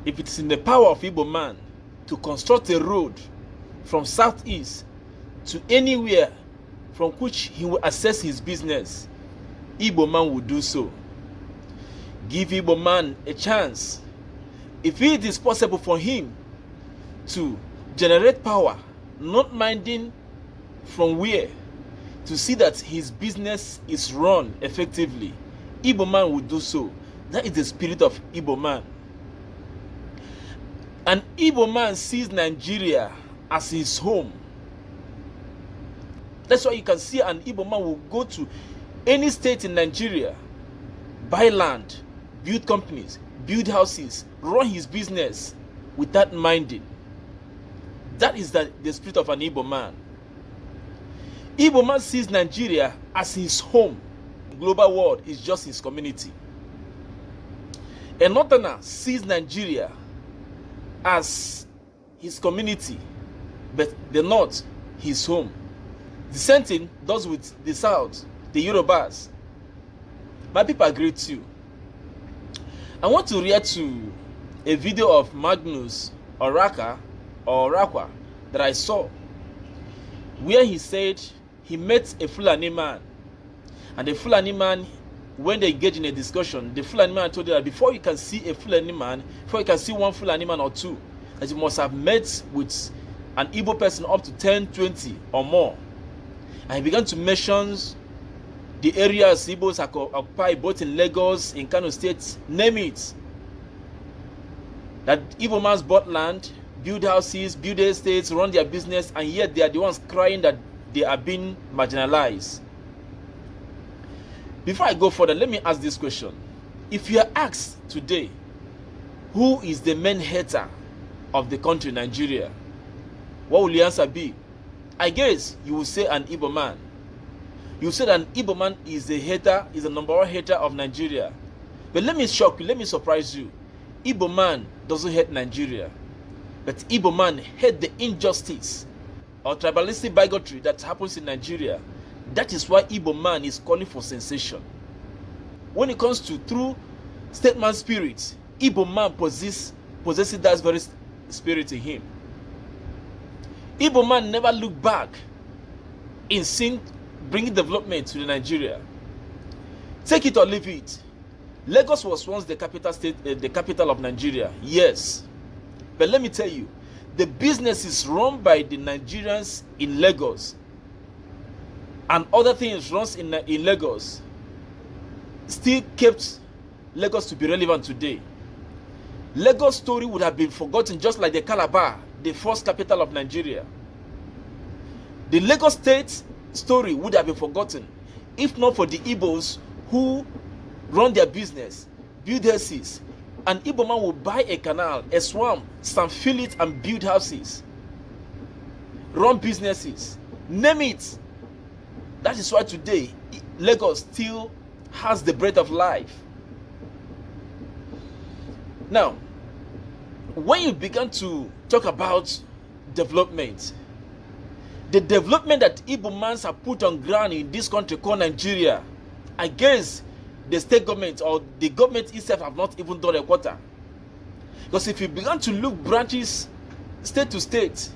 If it is in the power of Igbo man to construct a road from southeast to anywhere from which he will access his business, Igbo man will do so. Give Igbo man a chance. If it is possible for him to generate power, not minding from where, to see that his business is run effectively, Igbo man will do so. That is the spirit of Igbo man. An Igbo man sees Nigeria as his home. That's why you can see an Igbo man will go to any state in Nigeria, buy land, build companies, build houses, run his business without minding. That is the spirit of an Igbo man. Igbo man sees Nigeria as his home. The global world is just his community. A northerner sees Nigeria as his community, but the north his home. The same thing does with the south, the Yorubas. My people agree too. I want to react to a video of Magnus Oraka that I saw, where he said he met a Fulani man, and the Fulani man, when they engage in a discussion, the Fulani man told you that before you can see a Fulani man, before you can see one Fulani man or two, that you must have met with an Igbo person up to 10, 20 or more. And he began to mention the areas Igbos occupy, both in Lagos, in Kano State, name it. That Igbo man's bought land, build houses, build estates, run their business, and yet they are the ones crying that they are being marginalized. Before I go further, let me ask this question. If you are asked today, who is the main hater of the country, Nigeria, what will your answer be? I guess you will say an Igbo man. You said an Igbo man is the hater, is the number one hater of Nigeria. But let me shock you, let me surprise you. Igbo man doesn't hate Nigeria, but Igbo man hate the injustice or tribalistic bigotry that happens in Nigeria. That is why Igbo man is calling for sensation. When it comes to true statement spirit, Igbo man possesses that very spirit in him. Igbo man never look back in seeing bringing development to Nigeria. Take it or leave it. Lagos was once the capital state, the capital of Nigeria. Yes, but let me tell you, the business is run by the Nigerians in Lagos, and other things runs in Lagos still kept Lagos to be relevant today. Lagos story would have been forgotten, just like the Calabar, the first capital of Nigeria. The Lagos state story would have been forgotten if not for the Igbos who run their business, build houses. An Igbo man will buy a canal, a swamp, some fill it and build houses, run businesses, name it. That is why today Lagos still has the breath of life. Now, when you begin to talk about development, the development that Igbo mans have put on ground in this country called Nigeria, I guess the state government or the government itself have not even done a quarter. Because if you begin to look branches state to state,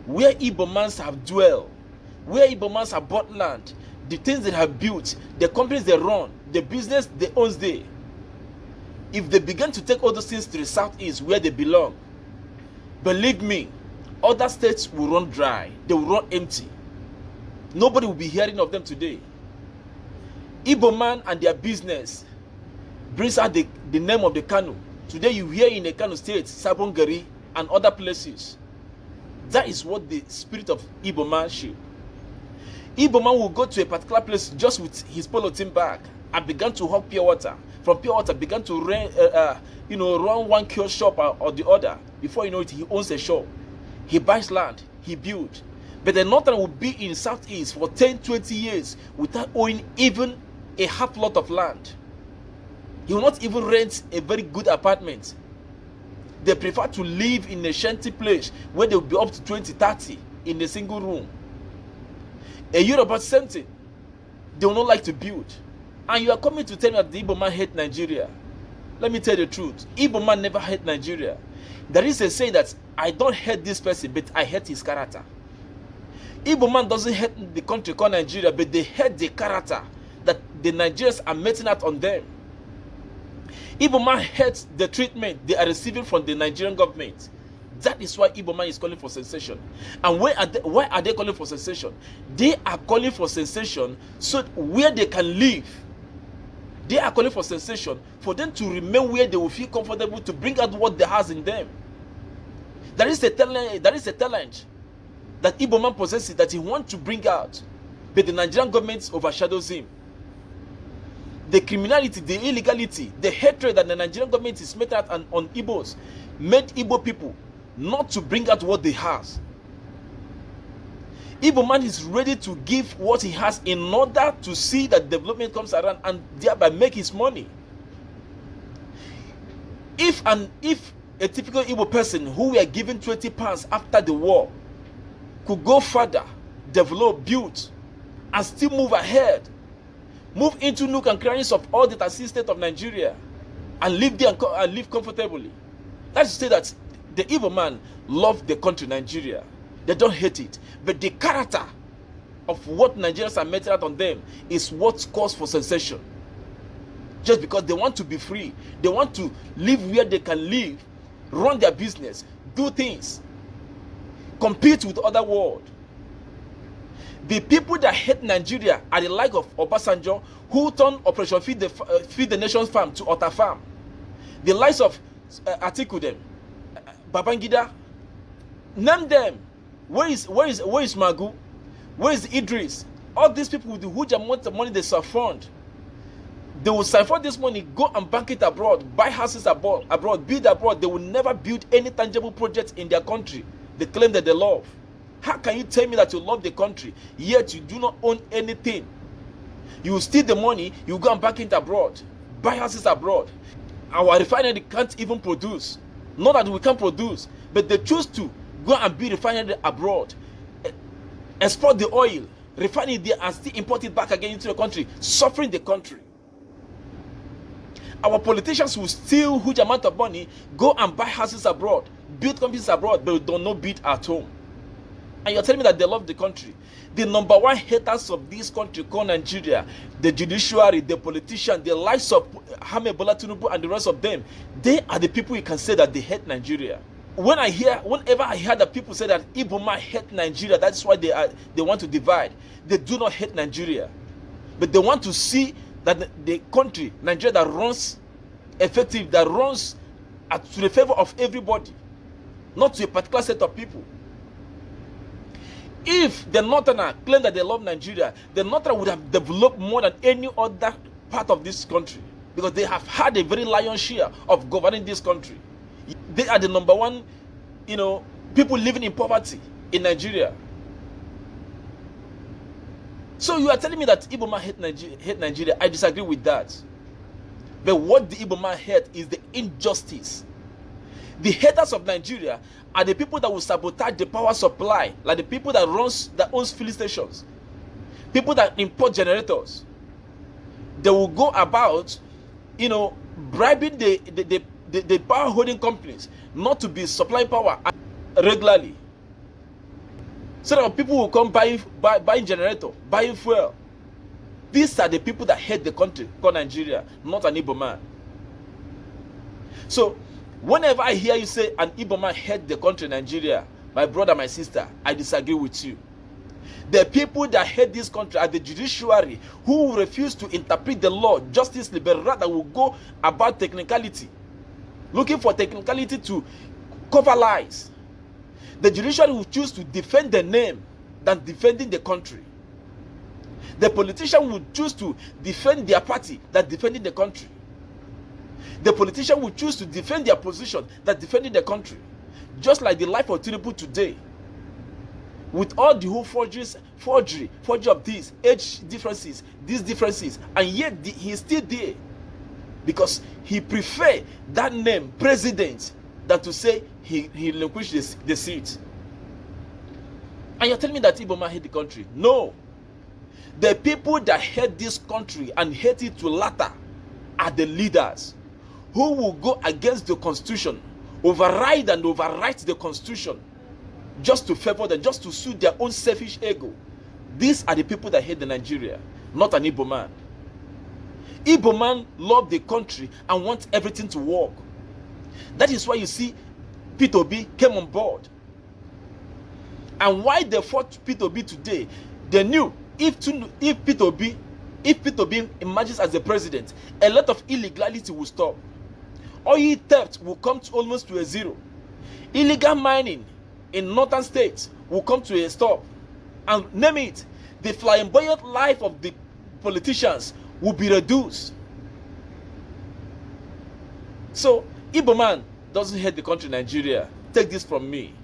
where Igbo mans have dwelled, where Igbo mans have bought land, the things they have built, the companies they run, the business they own there, if they begin to take all those things to the southeast where they belong, believe me, other states will run dry, they will run empty. Nobody will be hearing of them today. Igbo man and their business brings out the name of the Kano. Today you hear in the Kano state, Sabongari and other places. That is what the spirit of Igbo man should. Igbo man will go to a particular place just with his polythene bag and began to hawk pure water. From pure water began to run one kiosk shop or the other. Before you know it, he owns a shop. He buys land, he builds. But the northern will be in southeast for 10, 20 years without owning even a half lot of land. He will not even rent a very good apartment. They prefer to live in a shanty place where they will be up to 20, 30 in a single room. A Yoruba, same thing. They will not like to build. And you are coming to tell me that the Igbo man hate Nigeria. Let me tell you the truth. Igbo man never hate Nigeria. There is a saying that I don't hate this person, but I hate his character. Igbo man doesn't hate the country called Nigeria, but they hate the character that the Nigerians are meting out on them. Igbo man hates the treatment they are receiving from the Nigerian government. That is why Igbo man is calling for sensation. And why are they calling for sensation? They are calling for sensation so where they can live. They are calling for sensation for them to remain where they will feel comfortable to bring out what they has in them. There is a talent that Igbo man possesses that he wants to bring out, but the Nigerian government overshadows him. The criminality, the illegality, the hatred that the Nigerian government is making out on Igbos made Igbo people not to bring out what they has. Igbo man is ready to give what he has in order to see that development comes around and thereby make his money. If a typical Igbo person who were given 20 pounds after the war could go further, develop, build, and still move ahead, move into nook and crannies of all the 13 states of Nigeria, and live there and live comfortably. That's to say that the Igbo man love the country Nigeria. They don't hate it, but the character of what Nigerians are meting out on them is what cause for sensation. Just because they want to be free, they want to live where they can live, run their business, do things, compete with other world. The people that hate Nigeria are the like of Obasanjo, who turned Operation Feed the Nation's Farm to Otta Farm. The likes of Atiku them, Babangida, name them. Where is Magu? Where is Idris? All these people with the huge amount of money they siphoned. They will siphon this money, go and bank it abroad, buy houses abroad, build abroad. They will never build any tangible project in their country. They claim that they love. How can you tell me that you love the country, yet you do not own anything? You will steal the money, you go and bank it abroad, buy houses abroad. Our refinery can't even produce. Not that we can't produce, but they choose to go and build refinery abroad, export the oil, refine it there, and still import it back again into the country, suffering the country. Our politicians will steal huge amount of money, go and buy houses abroad, build companies abroad, but don't know build at home. And you're telling me that they love the country. The number one haters of this country called Nigeria, the judiciary, the politicians, the likes of Ahmed Bola Tinubu and the rest of them, they are the people you can say that they hate Nigeria. Whenever I hear that people say that Igbo man hate Nigeria, that's why they want to divide. They do not hate Nigeria, but they want to see that the country, Nigeria, that runs effective, that runs to the favor of everybody, not to a particular set of people. If the Northerner claim that they love Nigeria, the Northerner would have developed more than any other part of this country, because they have had a very lion's share of governing this country. They are the number one, people living in poverty in Nigeria. So you are telling me that Igbo man hate Nigeria. I disagree with that. But what the Igbo man hate is the injustice. The haters of Nigeria are the people that will sabotage the power supply, like the people that owns filling stations, people that import generators. They will go about, bribing the power holding companies not to be supplying power regularly, so that people will come buying generator, buying fuel. These are the people that hate the country called Nigeria, not an Igbo man. So whenever I hear you say an Igbo man hate the country Nigeria, my brother, my sister, I disagree with you. The people that hate this country are the judiciary, who refuse to interpret the law justly, but rather will go about technicality, looking for technicality to cover lies. The judiciary will choose to defend the name than defending the country. The politician will choose to defend their party than defending the country. The politician will choose to defend their position than defending the country. Just like the life of Tinubu today, with all the whole forgery of these age differences, these differences, and yet he's still there, because he prefer that name, president, than to say he relinquished the seat. And you're telling me that Igbo man hate the country? No. The people that hate this country and hate it to latter are the leaders who will go against the constitution, override and overwrite the constitution just to favor them, just to suit their own selfish ego. These are the people that hate the Nigeria, not an Igbo man. Igbo man love the country and want everything to work. That is why you see Peter Obi came on board. And why they fought Peter Obi today, they knew if Peter Obi emerges as the president, a lot of illegality will stop. Oil theft will come to almost to a zero. Illegal mining in northern states will come to a stop. And name it, the flamboyant life of the politicians will be reduced. So, Igbo man doesn't hate the country Nigeria. Take this from me.